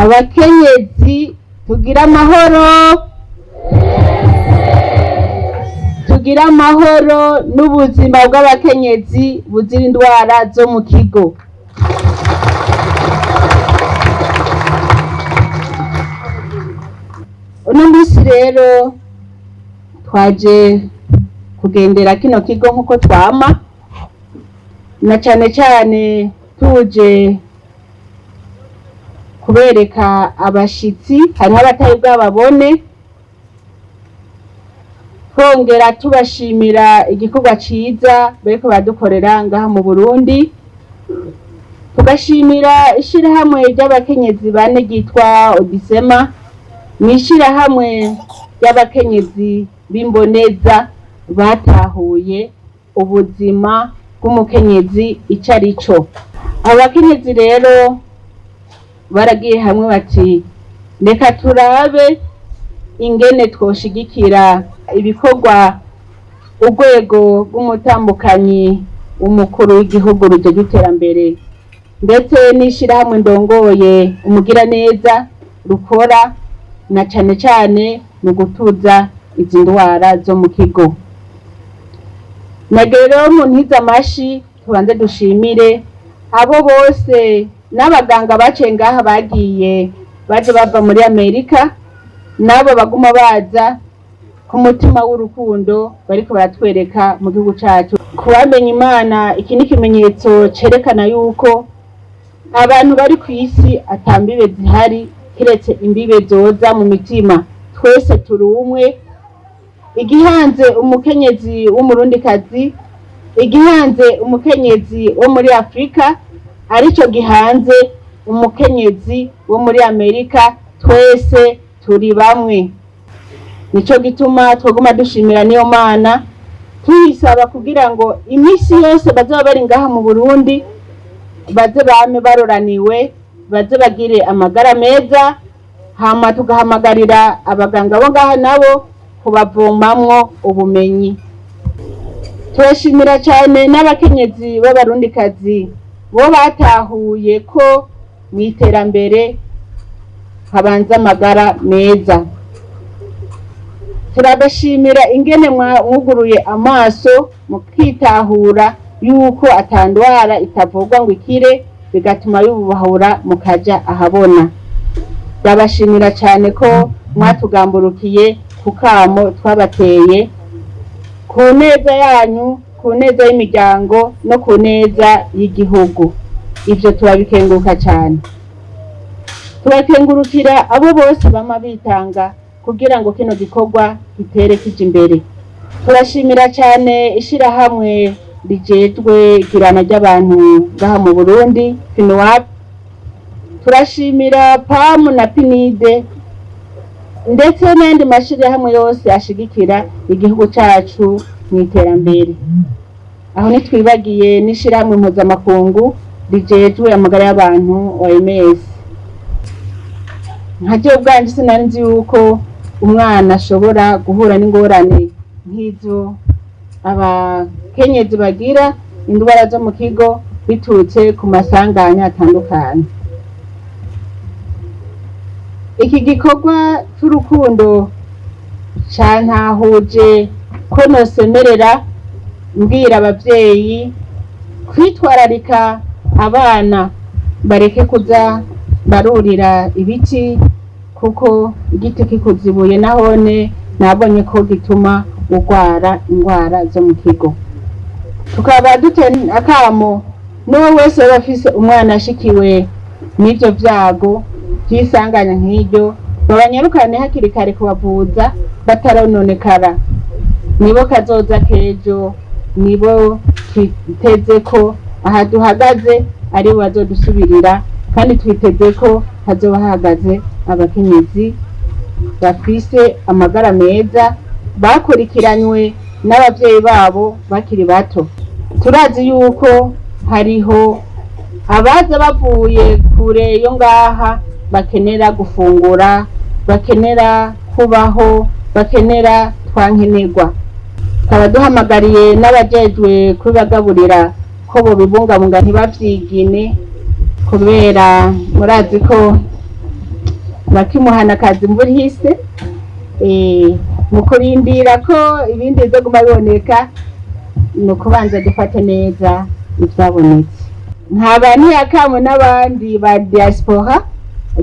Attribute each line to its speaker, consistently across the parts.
Speaker 1: abakenyezi tugira amahoro, tugira amahoro n'ubuzima bw'abakenyezi buzira indwara zo mu kigo. Uno munsi rero twaje kugendera kino kigo nk'uko twama, na cane cane tuje kubereka abashitsi, hariho abatari bwababone, twongera tubashimira igikorwa ciza bariko badukorera ngaha mu Burundi, tugashimira ishirahamwe ry'abakenyezi bane ryitwa Odisema, n'ishirahamwe ry'abakenyezi b'imboneza batahuye ubuzima bw'umukenyezi ico arico. Abakenyezi rero baragiye hamwe bati reka turabe ingene twoshigikira ibikorwa urwego rw'umutambukanyi w'umukuru w'igihugu rujejwe iterambere ndetse n'ishirahamwe ndongoye umugiraneza rukora, na cane cane mu gutuza izi ndwara zo mu kigo. Nagero mu ntiza amashi tubanze dushimire abo bose n'abaganga baciye ngaha bagiye baje bava muri Amerika, nabo baguma baza ku mutima w'urukundo bariko baratwereka mu gihugu cacu. Kubamenya Imana, iki ni ikimenyetso cerekana yuko abantu bari kw'isi atambibe zihari kiretse imbibe zoza mu mitima. Twese turi umwe, igihanze umukenyezi w'umurundikazi, igihanze umukenyezi wo muri Afrika, arico gihanze umukenyezi wo muri Amerika, twese turi bamwe. Nico gituma twaguma dushimira niyo Mana, tuyisaba kugira ngo imisi yose bazoba bari ngaha mu Burundi baze bame baroraniwe, baze bagire amagara meza, hama tugahamagarira abaganga bo ngaha nabo kubavomamwo ubumenyi. Turashimira cyane n'abakenyezi b'abarundikazi bo batahuye ko mw'iterambere habanza amagara meza. Turabashimira ingene mwuguruye amaso mukitahura yuko atandwara itavugwa ngo ikire, bigatuma yubahura mukaja ahabona. Ndabashimira cyane ko mwatugamburukiye ku kamo twabateye, ku neza yanyu, ku neza y'imiryango no ku neza y'igihugu. Ivyo turabikenguruka cyane. Turakengurukira abo bose bama bitanga kugira ngo kino gikorwa gitere kija imbere. Turashimira cyane ishirahamwe rijejwe igirana ry'abantu ngaha mu Burundi, FINUAP. Turashimira PAM na PNID ndetse n'andi mashirahamwe yose ashigikira igihugu cacu mw'iterambere. Aho nitwibagiye n'ishirahamwe mpuzamakungu rijejwe amagara y'abantu OMS. Nkaje ubwanje sinari nzi yuko umwana ashobora guhura n'ingorane nk'izo abakenyezi bagira indwara zo mu kigo biturutse ku masanganya atandukanye. Iki gikorwa c'urukundo cantahuje ko nosemerera mbwira abavyeyi kwitwararika abana bareke kuza barurira ibiti, kuko igiti kikuzibuye nahone nabonye ko gituma urwara indwara zo mu kigo. Tukaba dutera akamo n'uwo wese yaba afise umwana ashikiwe n'ivyo vyago vy'isanganya nk'iryo, babanyarukane hakiri kare kubavuza batarononekara. Nibo kazoza kejo, nibo twiteze ko aha duhagaze ari bo bazodusubirira, kandi twiteze ko hazoba hahagaze abakenyezi bafise amagara meza, bakurikiranywe n'abavyeyi babo bakiri bato. Turazi yuko hariho abaza bavuye kure yo ngaha bakenera gufungura, bakenera kubaho, bakenera twankenerwa. Tukaba duhamagariye n'abajejwe kubibagaburira ko bobibungabunga ntibavyigine, kubera murazi ko bakimuhana akazi imvura ihise. Mu kurindira ko ibindi bizoguma biboneka ni ukubanza dufate neza ivyabonetse. Nkaba ntiyakamo n'abandi ba diaspora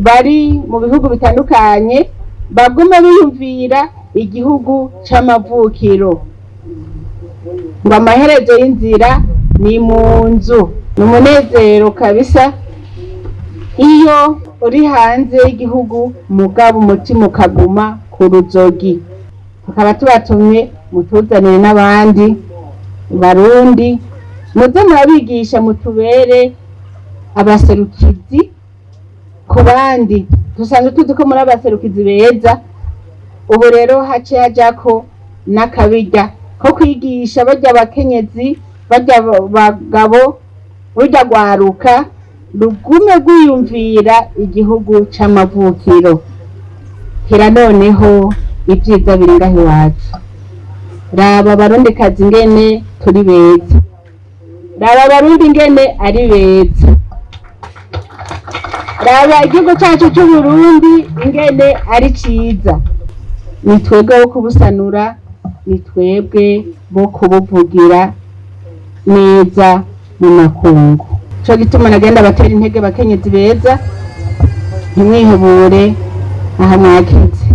Speaker 1: bari mu bihugu bitandukanye baguma biyumvira igihugu c'amavukiro, ngo amaherezo y'inzira ni mu nzu. Ni umunezero kabisa iyo uri hanze y'igihugu mugabo umutima ukaguma ku ruzogi. Tukaba tubatumye mutuzanire n'abandi barundi, muze murabigisha, mutubere abaserukizi ku bandi. Dusanzwe tuzi ko muri abaserukizi beza, ubu rero hace hajako n'akabirya ko kwigisha barya abakenyezi, barya bagabo, burya rwaruka rugume rwiyumvira igihugu c'amavukiro. Hera noneho ibyiza biri ngaho iwacu. Raba abarundikazi ingene turi beza, raba abarundi ingene ari beza, raba igihugu cacu c'Uburundi ingene ari ciza. Ni twebwe bo kubusanura, ni twebwe bo kubuvugira neza mu makungu. Ico gituma nagenda batera intege abakenyezi beza, ntimwihebure, aha mwakize,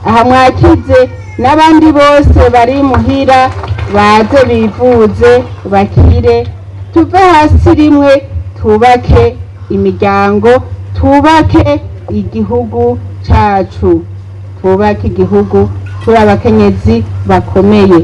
Speaker 1: aha mwakize. N'abandi bose bari muhira baze bivuze bakire, tuve hasi rimwe twubake imiryango, twubake igihugu cacu, twubake igihugu turi abakenyezi bakomeye.